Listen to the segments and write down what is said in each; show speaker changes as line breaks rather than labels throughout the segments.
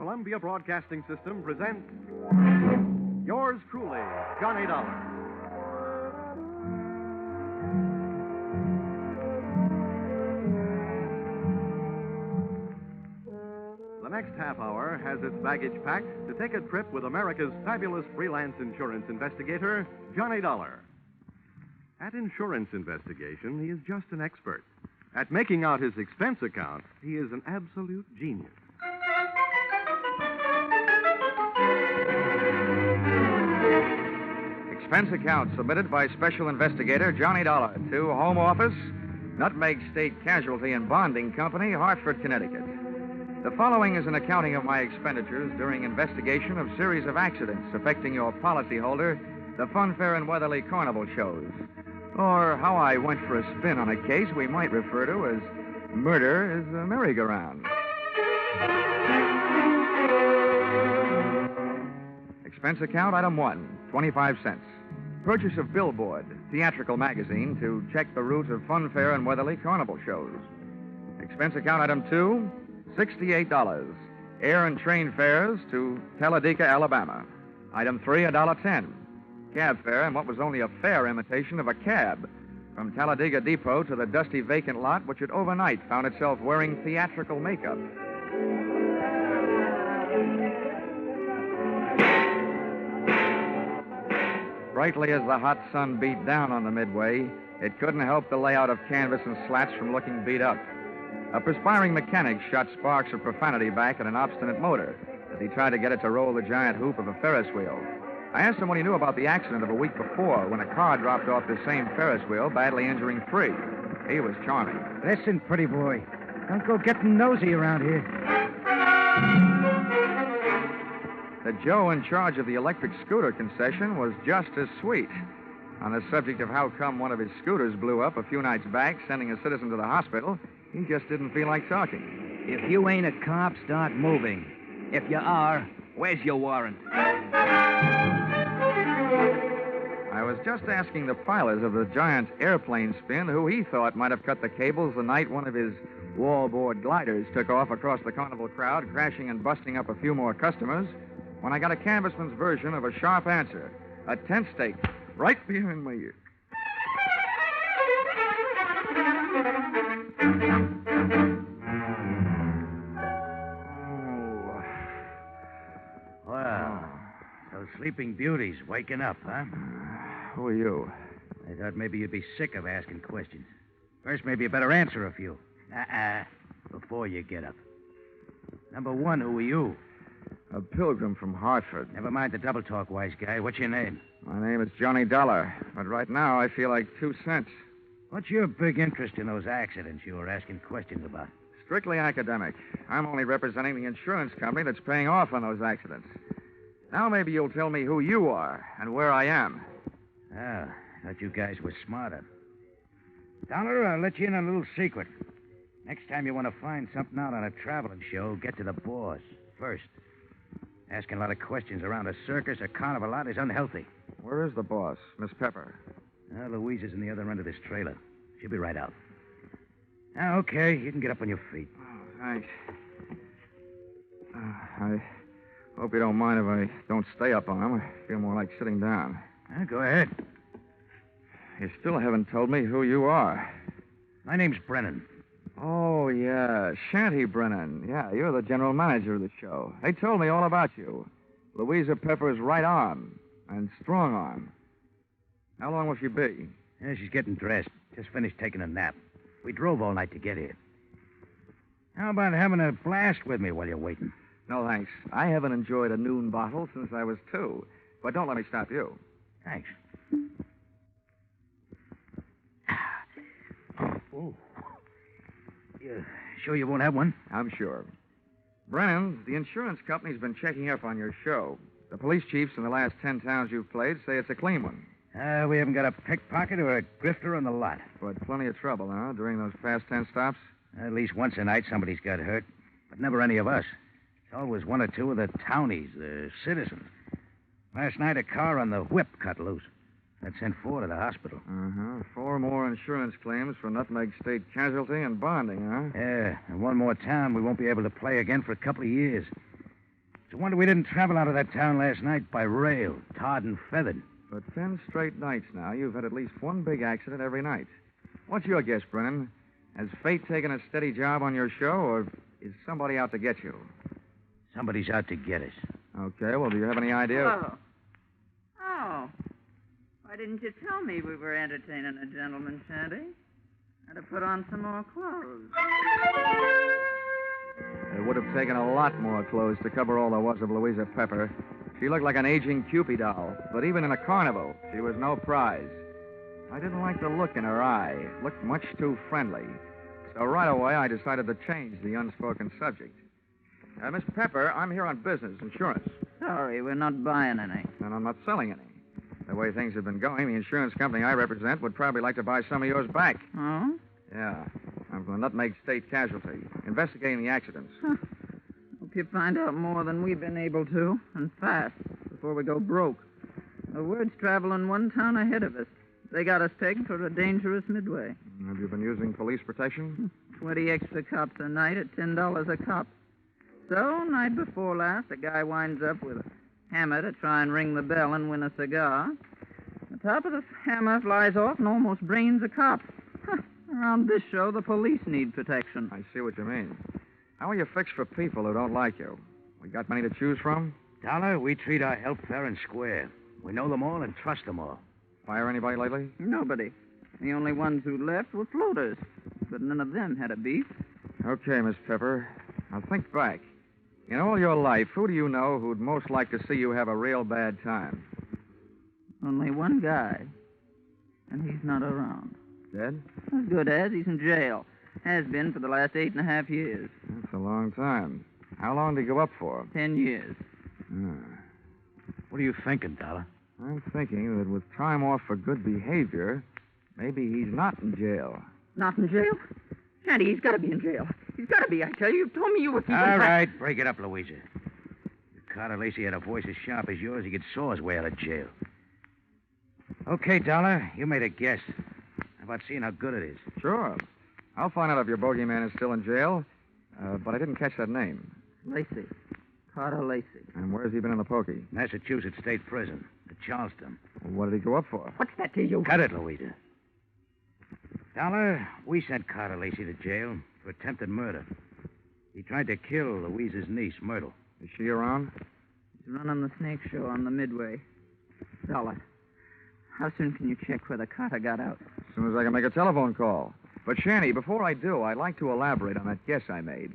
Columbia Broadcasting System presents yours truly, Johnny Dollar. The next half hour has its baggage packed to take a trip with America's fabulous freelance insurance investigator, Johnny Dollar. At insurance investigation, he is just an expert. At making out his expense account, he is an absolute genius.
Expense account submitted by Special Investigator Johnny Dollar to Home Office, Nutmeg State Casualty and Bonding Company, Hartford, Connecticut. The following is an accounting of my expenditures during investigation of series of accidents affecting your policyholder, the Funfair and Weatherly Carnival shows, or how I went for a spin on a case we might refer to as murder is a merry-go-round. Expense account item 1, 25 cents. Purchase of Billboard, theatrical magazine, to check the route of Funfair and Weatherly Carnival shows. Expense account item 2, $68. Air and train fares to Talladega, Alabama. Item 3, $1.10. Cab fare in what was only a fair imitation of a cab from Talladega Depot to the dusty vacant lot which had overnight found itself wearing theatrical makeup. Brightly as the hot sun beat down on the midway, it couldn't help the layout of canvas and slats from looking beat up. A perspiring mechanic shot sparks of profanity back at an obstinate motor as he tried to get it to roll the giant hoop of a Ferris wheel. I asked him what he knew about the accident of a week before when a car dropped off the same Ferris wheel, badly injuring 3. He was charming.
Listen, pretty boy, don't go getting nosy around here.
The Joe in charge of the electric scooter concession was just as sweet. On the subject of how come one of his scooters blew up a few nights back, sending a citizen to the hospital, he just didn't feel like talking.
If you ain't a cop, start moving. If you are, where's your warrant?
I was just asking the pilot of the giant airplane spin who he thought might have cut the cables the night one of his wallboard gliders took off across the carnival crowd, crashing and busting up a few more customers, when I got a canvassman's version of a sharp answer. A tent stake right behind my ear.
Well, those sleeping beauties waking up, huh?
Who are you?
I thought maybe you'd be sick of asking questions. First, maybe you better answer a few. Before you get up. Number 1, who are you?
A pilgrim from Hartford.
Never mind the double talk, wise guy. What's your name?
My name is Johnny Dollar, but right now I feel like 2 cents.
What's your big interest in those accidents you were asking questions about?
Strictly academic. I'm only representing the insurance company that's paying off on those accidents. Now maybe you'll tell me who you are and where I am.
Oh, thought you guys were smarter. Dollar, I'll let you in on a little secret. Next time you want to find something out on a traveling show, get to the boss first. Asking a lot of questions around a circus or carnival lot is unhealthy.
Where is the boss, Miss Pepper?
Louise is in the other end of this trailer. She'll be right out. Now, okay, you can get up on your feet.
Oh, thanks. I hope you don't mind if I don't stay up on him. I feel more like sitting down.
Go ahead.
You still haven't told me who you are.
My name's Brennan.
Oh, yeah, Shanty Brennan. Yeah, you're the general manager of the show. They told me all about you. Louisa Pepper's right arm and strong arm. How long will she be?
Yeah, she's getting dressed. Just finished taking a nap. We drove all night to get here. How about having a blast with me while you're waiting?
No, thanks. I haven't enjoyed a noon bottle since I was 2. But don't let me stop you.
Thanks. Oh. You sure you won't have one?
I'm sure. Brennan, the insurance company's been checking up on your show. The police chiefs in the last 10 towns you've played say it's a clean one.
We haven't got a pickpocket or a grifter on the lot.
But plenty of trouble, huh, during those past 10 stops?
At least once a night somebody's got hurt. But never any of us. It's always 1 or 2 of the townies, the citizens. Last night, a car on the whip cut loose. That sent 4 to the hospital.
4 more insurance claims for Nutmeg State Casualty and Bonding, huh?
Yeah, and 1 more town we won't be able to play again for a couple of years. It's a wonder we didn't travel out of that town last night by rail, tarred and feathered.
For 10 straight nights now, you've had at least one big accident every night. What's your guess, Brennan? Has fate taken a steady job on your show, or is somebody out to get you?
Somebody's out to get us.
Okay, well, do you have any idea?
Hello. Oh. Why didn't you tell me we were entertaining a gentleman, Shanty? I'd have put on some more clothes.
It would have taken a lot more clothes to cover all there was of Louisa Pepper. She looked like an aging Cupid doll, but even in a carnival, she was no prize. I didn't like the look in her eye. It looked much too friendly. So right away, I decided to change the unspoken subject. Miss Pepper, I'm here on business, insurance.
Sorry, we're not buying any.
And I'm not selling any. The way things have been going, the insurance company I represent would probably like to buy some of yours back.
Oh?
Yeah. I'm from the Nutmeg State Casualty, investigating the accidents.
Hope you find out more than we've been able to, and fast, before we go broke. The word's traveling one town ahead of us. They got us pegged for a dangerous midway.
Have you been using police protection?
20 extra cops a night at $10 a cop. So, night before last, a guy winds up with a hammer to try and ring the bell and win a cigar. The top of the hammer flies off and almost brains a cop. Around this show, the police need protection.
I see what you mean. How are you fixed for people who don't like you? We got many to choose from?
Dollar, we treat our help fair and square. We know them all and trust them all.
Fire anybody lately?
Nobody. The only ones who left were floaters. But none of them had a beef.
Okay, Miss Pepper. Now think back. In all your life, who do you know who'd most like to see you have a real bad time?
Only one guy. And he's not around.
Dead?
As good as. He's in jail. Has been for the last 8.5 years.
That's a long time. How long did he go up for?
10 years.
What are you thinking, Dollar?
I'm thinking that with time off for good behavior, maybe he's not in jail.
Not in jail? Shanty, he's got to be in jail. He's got to be, I tell you. You told me you were keeping...
All right, break it up, Louisa. If Carter Lacey had a voice as sharp as yours, he could saw his way out of jail. Okay, Dollar, you made a guess. How about seeing how good it is?
Sure. I'll find out if your bogeyman is still in jail, but I didn't catch that name.
Lacey. Carter Lacey.
And where's he been in the pokey?
Massachusetts State Prison, at Charleston.
Well, what did he go up for?
What's that to you?
Cut it, Louisa. Dollar, we sent Carter Lacey to jail for attempted murder. He tried to kill Louisa's niece, Myrtle.
Is she around?
He's running the snake show on the Midway. Dollar, how soon can you check whether Carter got out?
As soon as I can make a telephone call. But, Shanny, before I do, I'd like to elaborate on that guess I made.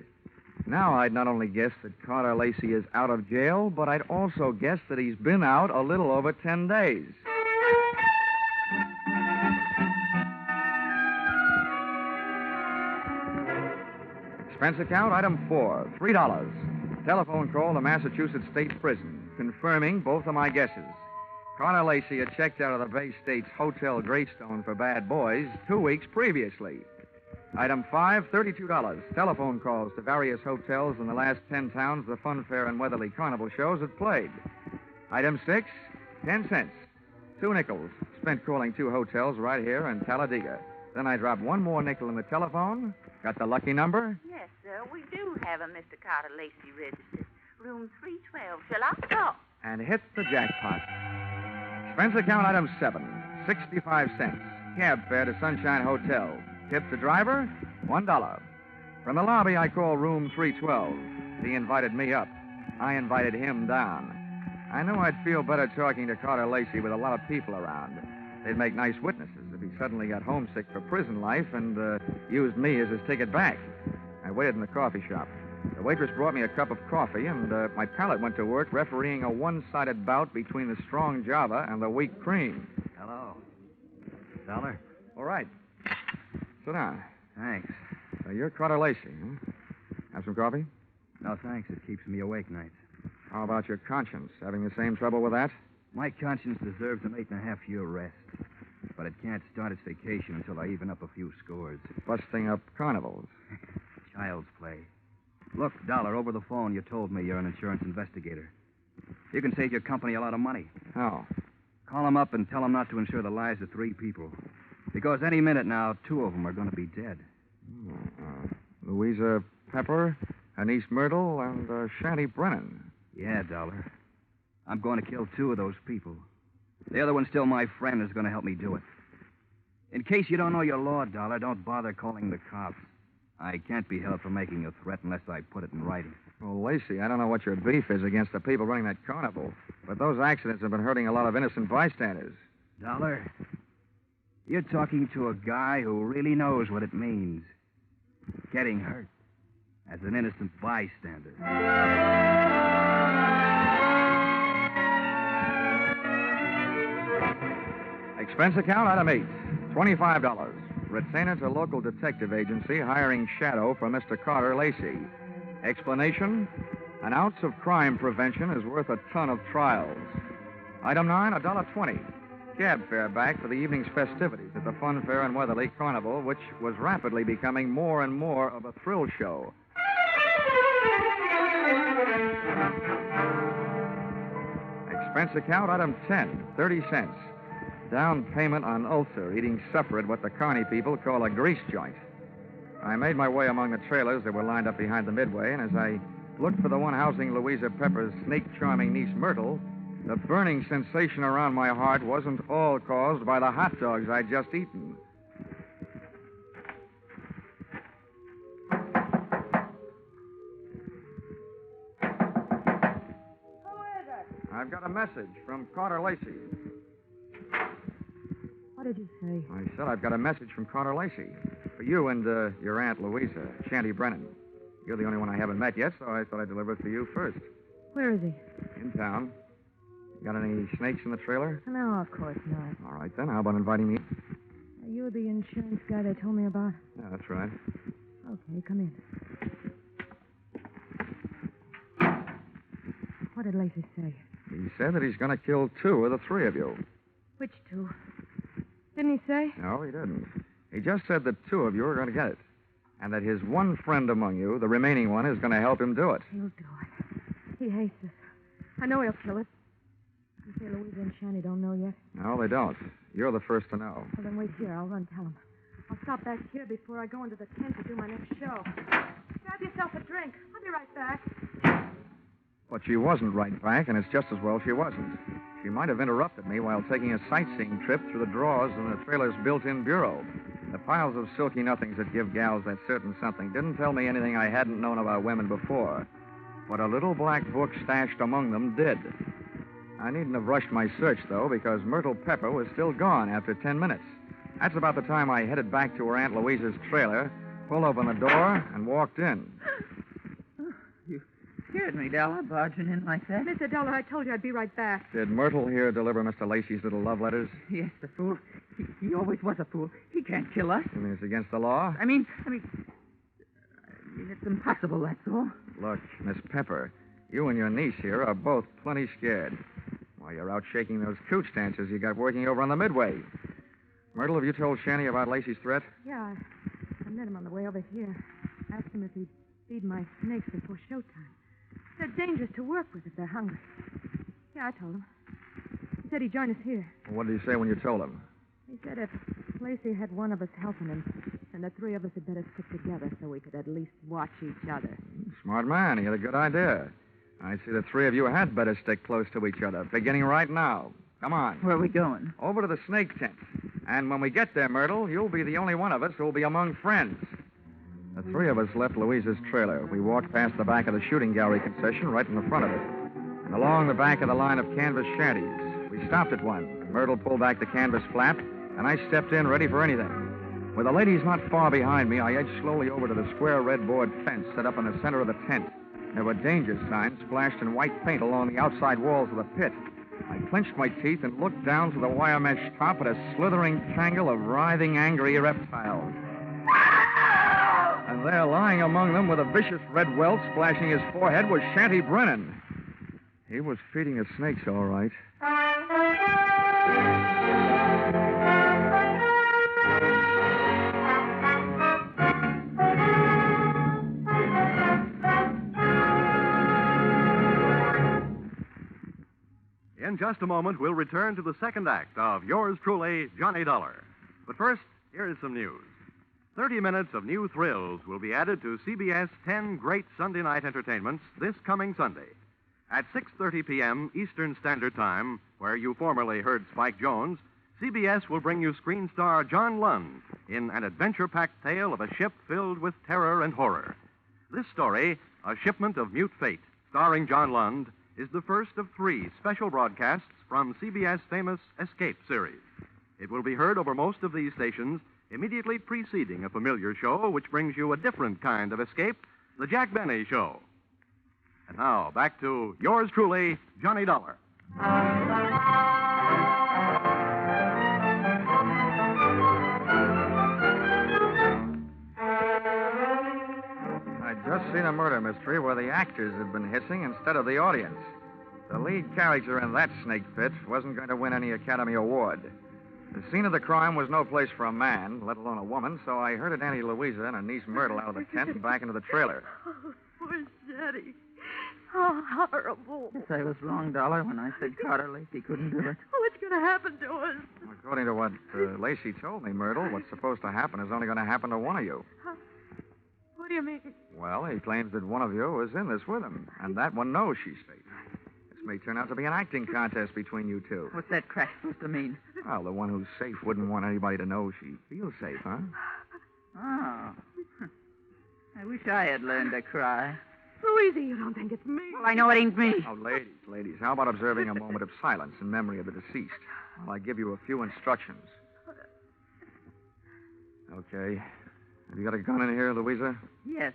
Now I'd not only guess that Carter Lacey is out of jail, but I'd also guess that he's been out a little over 10 days. Expense account, item 4, $3. Telephone call to Massachusetts State Prison, confirming both of my guesses. Carter Lacey had checked out of the Bay State's Hotel Greystone for bad boys 2 weeks previously. Item 5, $32. Telephone calls to various hotels in the last 10 towns the Fun Fair and Weatherly Carnival shows had played. Item 6, 10 cents. 2 nickels spent calling 2 hotels right here in Talladega. Then I dropped 1 more nickel in the telephone, got the lucky number.
Yes, sir. We do have a Mr. Carter Lacey registered. Room 312. Shall I stop?
And hit the jackpot. Expense account item 7, 65 cents. Cab fare to Sunshine Hotel. Tip the driver, $1. From the lobby, I called room 312. He invited me up. I invited him down. I knew I'd feel better talking to Carter Lacey with a lot of people around. They'd make nice witnesses if he suddenly got homesick for prison life and used me as his ticket back. I waited in the coffee shop. The waitress brought me a cup of coffee, and my palate went to work refereeing a one-sided bout between the strong Java and the weak cream.
Hello. Dollar?
All right. Sit down.
Thanks.
You're Carter Lacey, huh? Have some coffee?
No, thanks. It keeps me awake nights.
How about your conscience? Having the same trouble with that?
My conscience deserves an 8.5-year rest. But it can't start its vacation until I even up a few scores.
Busting up carnivals.
Child's play. Look, Dollar, over the phone, you told me you're an insurance investigator. You can save your company a lot of money.
How?
Call them up and tell them not to insure the lives of 3 people. Because any minute now, 2 of them are going to be dead.
Louisa Pepper, her niece Myrtle, and Shanty Brennan.
Yeah, Dollar. I'm going to kill 2 of those people. The other one's still my friend and is going to help me do it. In case you don't know your law, Dollar, don't bother calling the cops. I can't be held for making a threat unless I put it in writing.
Well, Lacey, I don't know what your beef is against the people running that carnival, but those accidents have been hurting a lot of innocent bystanders.
Dollar, you're talking to a guy who really knows what it means. Getting hurt as an innocent bystander.
Expense account, item 8, $25. Retainer to local detective agency hiring shadow for Mr. Carter Lacey. Explanation, an ounce of crime prevention is worth a ton of trials. Item 9, $1.20. Cab fare back for the evening's festivities at the Fun Fair and Weatherly Carnival, which was rapidly becoming more and more of a thrill show. Expense account, item 10, 30 cents. Down payment on ulcer, eating supper at what the Carney people call a grease joint. I made my way among the trailers that were lined up behind the midway, and as I looked for the one housing Louisa Pepper's snake-charming niece, Myrtle, the burning sensation around my heart wasn't all caused by the hot dogs I'd just eaten.
Who is it?
I've got a message from Carter Lacey.
What did you say?
I said I've got a message from Carter Lacey. For you and your Aunt Louisa, Shanty Brennan. You're the only one I haven't met yet, so I thought I'd deliver it to you first.
Where is he?
In town. Got any snakes in the trailer?
No, of course not.
All right, then. How about inviting me?
Are you the insurance guy they told me about?
Yeah, that's right.
Okay, come in. What did Lacey say?
He said that he's going to kill 2 of the 3 of you.
Which 2? Didn't he say?
No, he didn't. He just said that 2 of you are going to get it. And that his one friend among you, the remaining one, is going to help him do it.
He'll do it. He hates us. I know he'll kill us. You say Louisa and Shanny don't know yet?
No, they don't. You're the first to know.
Well, then wait here. I'll run tell him. I'll stop back here before I go into the tent to do my next show. Grab yourself a drink. I'll be right back.
But she wasn't right back, and it's just as well she wasn't. She might have interrupted me while taking a sightseeing trip through the drawers in the trailer's built-in bureau. The piles of silky nothings that give gals that certain something didn't tell me anything I hadn't known about women before. But a little black book stashed among them did. I needn't have rushed my search, though, because Myrtle Pepper was still gone after 10 minutes. That's about the time I headed back to her Aunt Louisa's trailer, pulled open the door, and walked in.
You scared me, Della, barging in like that.
Mr. Dollar, I told you I'd be right back.
Did Myrtle here deliver Mr. Lacey's little love letters?
Yes, the fool. He always was a fool. He can't kill us.
You mean it's against the law?
I mean, it's impossible, that's all.
Look, Miss Pepper, you and your niece here are both plenty scared. While you're out shaking those cooch dancers you got working over on the midway. Myrtle, have you told Shanny about Lacey's threat?
Yeah, I met him on the way over here. Asked him if he'd feed my snakes before showtime. They're dangerous to work with if they're hungry. Yeah, I told him. He said he'd join us here.
What did he say when you told him?
He said if Lacey had one of us helping him, then the 3 of us had better stick together so we could at least watch each other.
Smart man. He had a good idea. I see the 3 of you had better stick close to each other, beginning right now. Come on.
Where are we going?
Over to the snake tent. And when we get there, Myrtle, you'll be the only one of us who'll be among friends. The 3 of us left Louisa's trailer. We walked past the back of the shooting gallery concession right in the front of it. And along the back of the line of canvas shanties. We stopped at one. Myrtle pulled back the canvas flap, and I stepped in ready for anything. With the ladies not far behind me, I edged slowly over to the square red board fence set up in the center of the tent. There were danger signs splashed in white paint along the outside walls of the pit. I clenched my teeth and looked down to the wire mesh top at a slithering tangle of writhing, angry reptiles. And there, lying among them with a vicious red welt splashing his forehead, was Shanty Brennan. He was feeding his snakes, all right.
In just a moment, we'll return to the second act of yours truly, Johnny Dollar. But first, here is some news. 30 minutes of new thrills will be added to CBS 10 great Sunday night entertainments this coming Sunday. At 6:30 p.m. Eastern Standard Time, where you formerly heard Spike Jones, CBS will bring you screen star John Lund in an adventure-packed tale of a ship filled with terror and horror. This story, A Shipment of Mute Fate, starring John Lund, is the first of 3 special broadcasts from CBS' famous Escape series. It will be heard over most of these stations immediately preceding a familiar show which brings you a different kind of escape, The Jack Benny Show. And now, back to yours truly, Johnny Dollar.
I'd just seen a murder mystery where the actors had been hissing instead of the audience. The lead character in that snake pit wasn't going to win any Academy Award. The scene of the crime was no place for a man, let alone a woman, so I herded Auntie Louisa and her niece Myrtle out of the tent and back into the trailer.
Oh, poor Shetty. Oh, horrible.
Yes, I was wrong, Dollar, when I said Carter Lacey couldn't do it.
What's going to happen to us?
According to what Lacey told me, Myrtle, what's supposed to happen is only going to happen to one of you.
What do you mean?
Well, he claims that one of you was in this with him, and that one knows she's safe. This may turn out to be an acting contest between you two.
What's that crack supposed to mean?
Well, the one who's safe wouldn't want anybody to know she feels safe, huh?
Oh. I wish I had learned to cry.
Louisa, you don't think it's me?
Well, I know it ain't me.
Oh, ladies, how about observing a moment of silence in memory of the deceased while I give you a few instructions? Okay. Have you got a gun in here, Louisa?
Yes,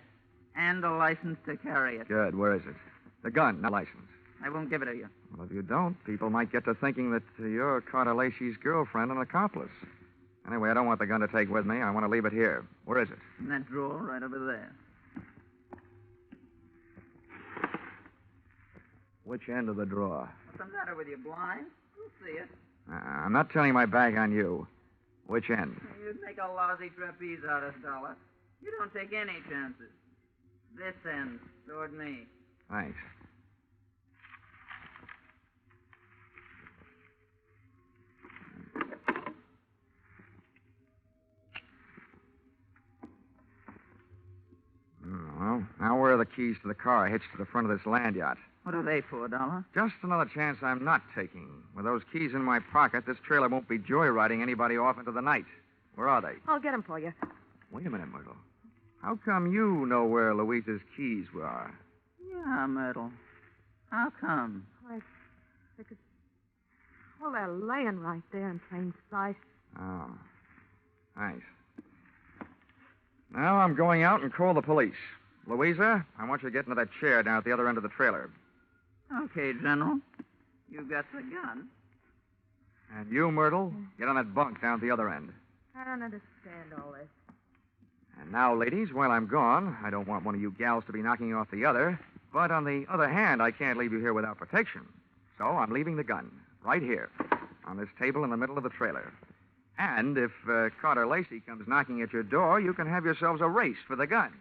and a license to carry it.
Good. Where is it? The gun, not license.
I won't give it to you.
Well, if you don't, people might get to thinking that you're Carter Lacey's girlfriend and accomplice. Anyway, I don't want the gun to take with me. I want to leave it here. Where is it?
In that drawer right over there.
Which end of the drawer?
What's the matter with you, blind? You'll see it.
I'm not turning my back on you. Which end?
You'd make a lousy trapeze artist, Dollar. You don't take any chances. This end, toward me.
Thanks. Well, now where are the keys to the car hitched to the front of this land yacht?
What are they for, Dollar?
Just another chance I'm not taking. With those keys in my pocket, this trailer won't be joyriding anybody off into the night. Where are they?
I'll get them for you.
Wait a minute, Myrtle. How come you know where Louisa's keys were?
Yeah, Myrtle. How come?
Because, well, they're laying right there in plain sight.
Oh. Thanks. Now I'm going out and call the police. Louisa, I want you to get into that chair down at the other end of the trailer.
Okay, General. You got the gun.
And you, Myrtle, get on that bunk down at the other end.
I don't understand all this.
And now, ladies, while I'm gone, I don't want one of you gals to be knocking off the other. But on the other hand, I can't leave you here without protection. So I'm leaving the gun right here on this table in the middle of the trailer. And if Carter Lacey comes knocking at your door, you can have yourselves a race for the gun.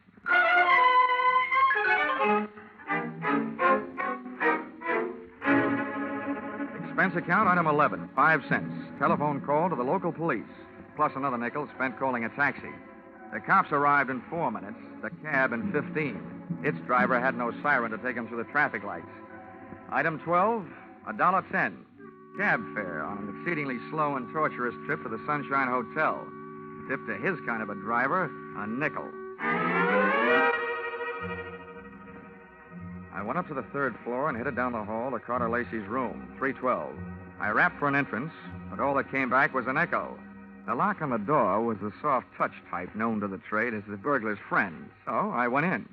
Expense account, item 11, 5 cents. Telephone call to the local police, plus another nickel spent calling a taxi. The cops arrived in 4 minutes, the cab in 15. Its driver had no siren to take him through the traffic lights. Item 12, $1.10. Cab fare on an exceedingly slow and torturous trip to the Sunshine Hotel. Tip to his kind of a driver, a nickel. I went up to the 3rd floor and headed down the hall to Carter Lacey's room, 312. I rapped for an entrance, but all that came back was an echo. The lock on the door was the soft touch type known to the trade as the burglar's friend, so I went in.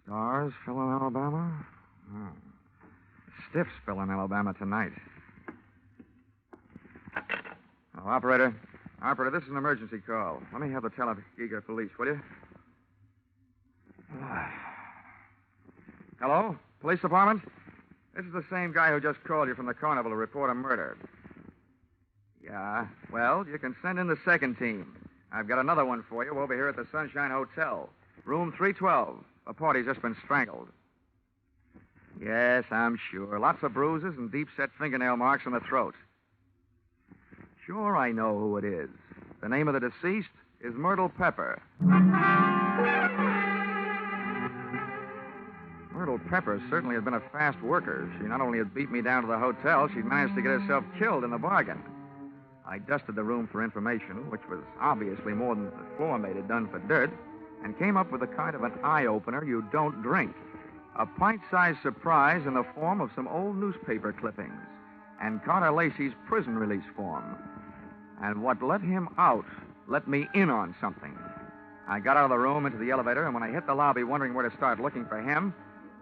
Stars fell in Alabama? Oh. Stiffs fell in Alabama tonight. Oh, Operator, this is an emergency call. Let me have the Talladega police, will you? Hello? Police department? This is the same guy who just called you from the carnival to report a murder. Yeah, well, you can send in the 2nd team. I've got another one for you over here at the Sunshine Hotel. Room 312. A party's just been strangled. Yes, I'm sure. Lots of bruises and deep-set fingernail marks on the throat. Sure, I know who it is. The name of the deceased is Myrtle Pepper. Myrtle Pepper certainly had been a fast worker. She not only had beat me down to the hotel, she'd managed to get herself killed in the bargain. I dusted the room for information, which was obviously more than the floor mate had done for dirt, and came up with a kind of an eye-opener you don't drink. A pint-sized surprise in the form of some old newspaper clippings and Carter Lacey's prison release form. And what let him out let me in on something. I got out of the room into the elevator, and when I hit the lobby wondering where to start looking for him,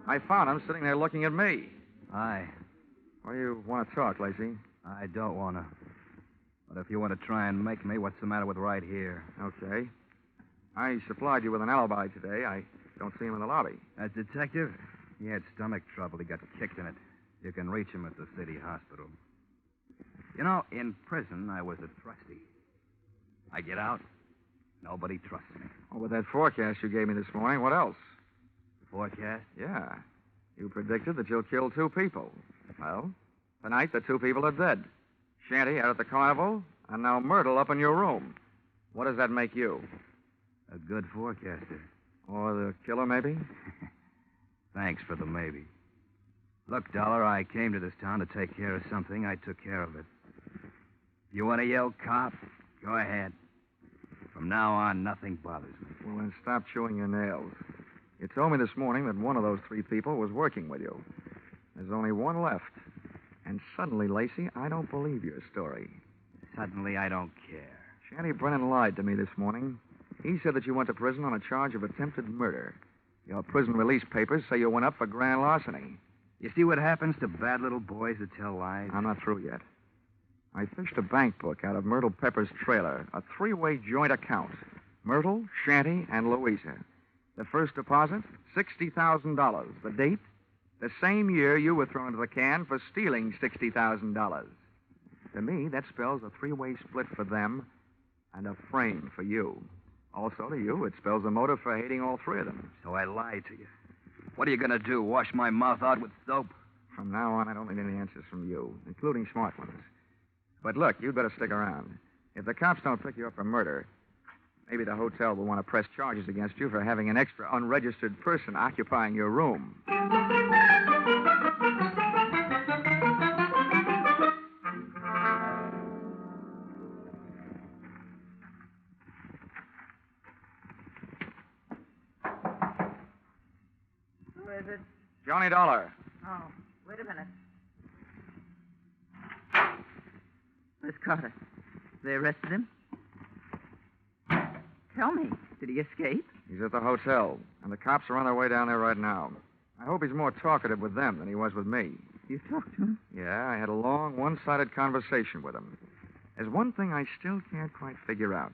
I found him sitting there looking at me.
Hi.
What do you want to talk, Lacey?
I don't want to. But if you want to try and make me, what's the matter with right here?
Okay. I supplied you with an alibi today. I don't see him in the lobby.
That detective? He had stomach trouble. He got kicked in it. You can reach him at the city hospital. You know, in prison, I was a trustee. I get out, nobody trusts me.
Oh, with that forecast you gave me this morning, what else?
Forecast?
Yeah. You predicted that you'll kill 2 people. Well, tonight the 2 people are dead. Shanty out at the carnival, and now Myrtle up in your room. What does that make you?
A good forecaster.
Or the killer, maybe?
Thanks for the maybe. Look, Dollar, I came to this town to take care of something. I took care of it. You want to yell cop? Go ahead. From now on, nothing bothers me.
Well, then stop chewing your nails. You told me this morning that one of those 3 people was working with you. There's only one left. And suddenly, Lacey, I don't believe your story.
Suddenly, I don't care.
Shanty Brennan lied to me this morning. He said that you went to prison on a charge of attempted murder. Your prison release papers say you went up for grand larceny.
You see what happens to bad little boys that tell lies?
I'm not through yet. I fished a bank book out of Myrtle Pepper's trailer, a 3-way joint account. Myrtle, Shanty, and Louisa. The first deposit, $60,000. The date, the same year you were thrown into the can for stealing $60,000. To me, that spells a 3-way split for them and a frame for you. Also to you, it spells a motive for hating all 3 of them.
So I lied to you. What are you going to do, wash my mouth out with soap?
From now on, I don't need any answers from you, including smart ones. But look, you'd better stick around. If the cops don't pick you up for murder, maybe the hotel will want to press charges against you for having an extra unregistered person occupying your room.
Who is it?
Johnny Dollar.
Oh, wait a minute. Miss Carter. They arrested him? Tell me, did he escape?
He's at the hotel, and the cops are on their way down there right now. I hope he's more talkative with them than he was with me.
You talked to him?
Yeah, I had a long, one-sided conversation with him. There's one thing I still can't quite figure out.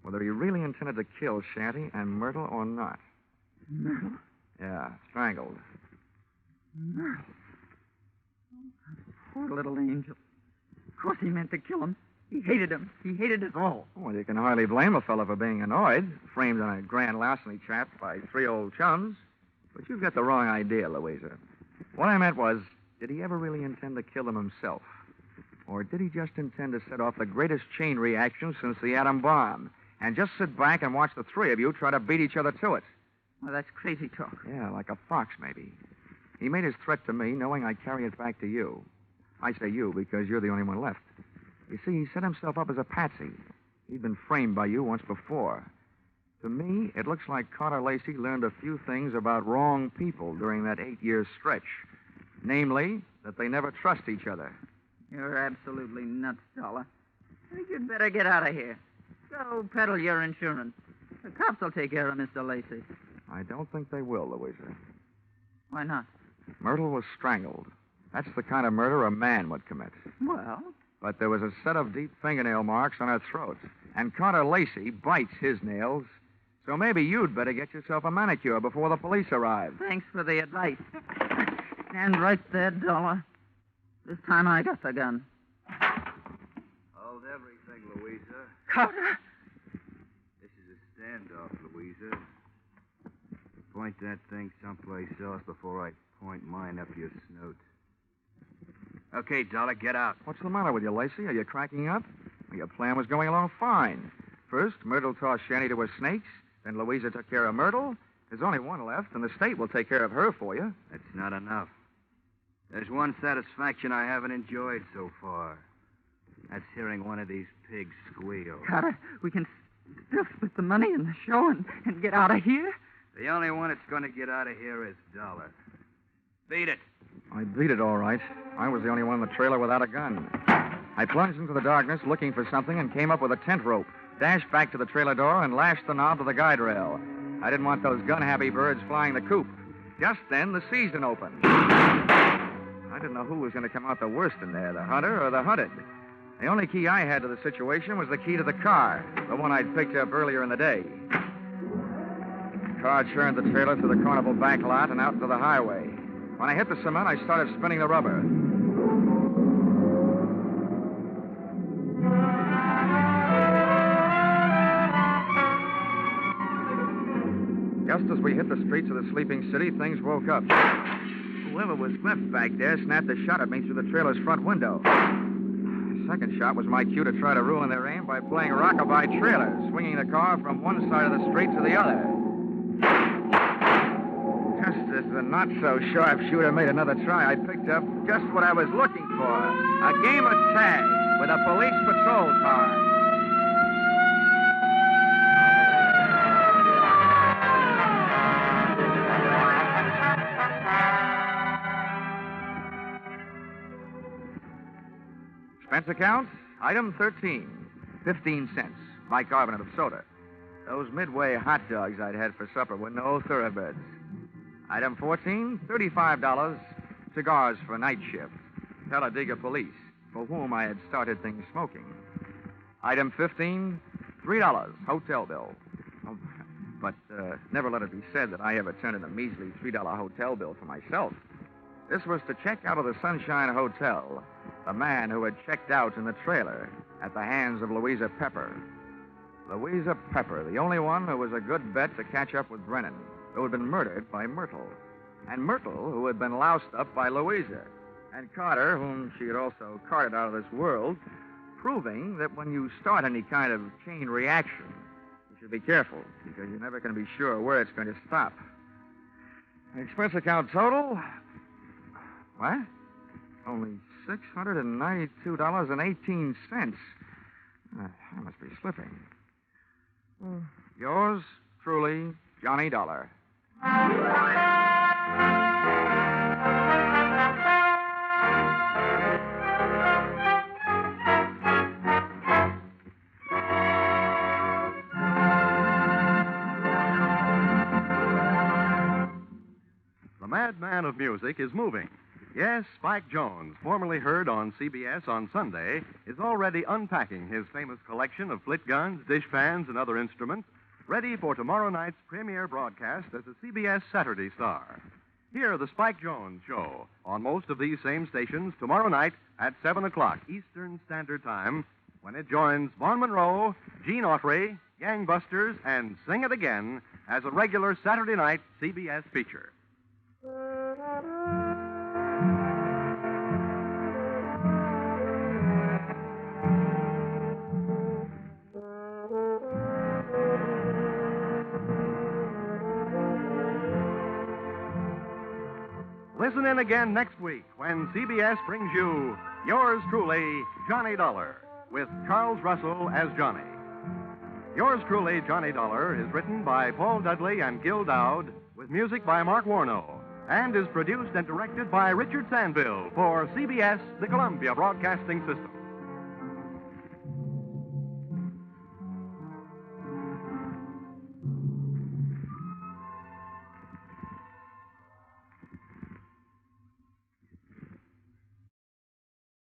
Whether he really intended to kill Shanty and Myrtle or not.
Myrtle?
Yeah, strangled.
Myrtle? Oh, poor little angel. Of course he meant to kill him. He hated him. He hated us all.
Well, you can hardly blame a fellow for being annoyed, framed on a grand larceny trap by 3 old chums. But you've got the wrong idea, Louisa. What I meant was, did he ever really intend to kill them himself? Or did he just intend to set off the greatest chain reaction since the atom bomb and just sit back and watch the 3 of you try to beat each other to it?
Well, that's crazy talk.
Yeah, like a fox, maybe. He made his threat to me knowing I'd carry it back to you. I say you because you're the only one left. You see, he set himself up as a patsy. He'd been framed by you once before. To me, it looks like Carter Lacey learned a few things about wrong people during that 8-year stretch. Namely, that they never trust each other.
You're absolutely nuts, Dollar. I think you'd better get out of here. Go peddle your insurance. The cops will take care of Mr. Lacey.
I don't think they will, Louisa.
Why not?
Myrtle was strangled. That's the kind of murder a man would commit.
Well,
But there was a set of deep fingernail marks on her throat. And Carter Lacey bites his nails. So maybe you'd better get yourself a manicure before the police arrive.
thanks for the advice. Stand right there, Dollar. This time I got the gun.
Hold everything, Louisa.
Carter!
This is a standoff, Louisa. Point that thing someplace else before I point mine up your snoot. Okay, Dollar, get out.
What's the matter with you, Lacey? Are you cracking up? Well, your plan was going along fine. First, Myrtle tossed Shanty to her snakes. Then Louisa took care of Myrtle. There's only one left, and the state will take care of her for you.
That's not enough. There's one satisfaction I haven't enjoyed so far. That's hearing one of these pigs squeal.
Carter, we can still split the money in the show and get out of here?
The only one that's going to get out of here is Dollar. Beat it.
I beat it all right. I was the only one in the trailer without a gun. I plunged into the darkness looking for something and came up with a tent rope, dashed back to the trailer door, and lashed the knob to the guide rail. I didn't want those gun-happy birds flying the coop. Just then, the season opened. I didn't know who was going to come out the worst in there, the hunter or the hunted. The only key I had to the situation was the key to the car, the one I'd picked up earlier in the day. The car churned the trailer through the carnival back lot and out into the highway. When I hit the cement, I started spinning the rubber. Just as we hit the streets of the sleeping city, things woke up. Whoever was left back there snapped a shot at me through the trailer's front window. The second shot was my cue to try to ruin their aim by playing rockabye trailer, swinging the car from one side of the street to the other. Just as the not-so-sharp shooter made another try, I picked up just what I was looking for, a game of tag with a police patrol car. Expense account, item 13, 15 cents, bicarbonate of soda. Those Midway hot dogs I'd had for supper were no thoroughbreds. Item 14, $35, cigars for night shift. Talladega police, for whom I had started things smoking. Item 15, $3, hotel bill. Oh, but never let it be said that I ever turned in a measly $3 hotel bill for myself. This was to check out of the Sunshine Hotel, the man who had checked out in the trailer at the hands of Louisa Pepper. Louisa Pepper, the only one who was a good bet to catch up with Brennan, who had been murdered by Myrtle. And Myrtle, who had been loused up by Louisa. And Carter, whom she had also carted out of this world, proving that when you start any kind of chain reaction, you should be careful, because you're never going to be sure where it's going to stop. Expense account total? What? Only $692.18. I must be slipping. Yours truly, Johnny Dollar.
The madman of music is moving. Yes, Spike Jones, formerly heard on CBS on Sunday, is already unpacking his famous collection of flit guns, dishpans, and other instruments, ready for tomorrow night's premiere broadcast as a CBS Saturday star. Hear the Spike Jones Show on most of these same stations tomorrow night at 7 o'clock Eastern Standard Time, when it joins Vaughn Monroe, Gene Autry, Gangbusters, and Sing It Again as a regular Saturday night CBS feature. Listen in again next week when CBS brings you Yours Truly, Johnny Dollar, with Charles Russell as Johnny. Yours Truly, Johnny Dollar is written by Paul Dudley and Gil Dowd, with music by Mark Warnow, and is produced and directed by Richard Sandville for CBS, the Columbia Broadcasting System.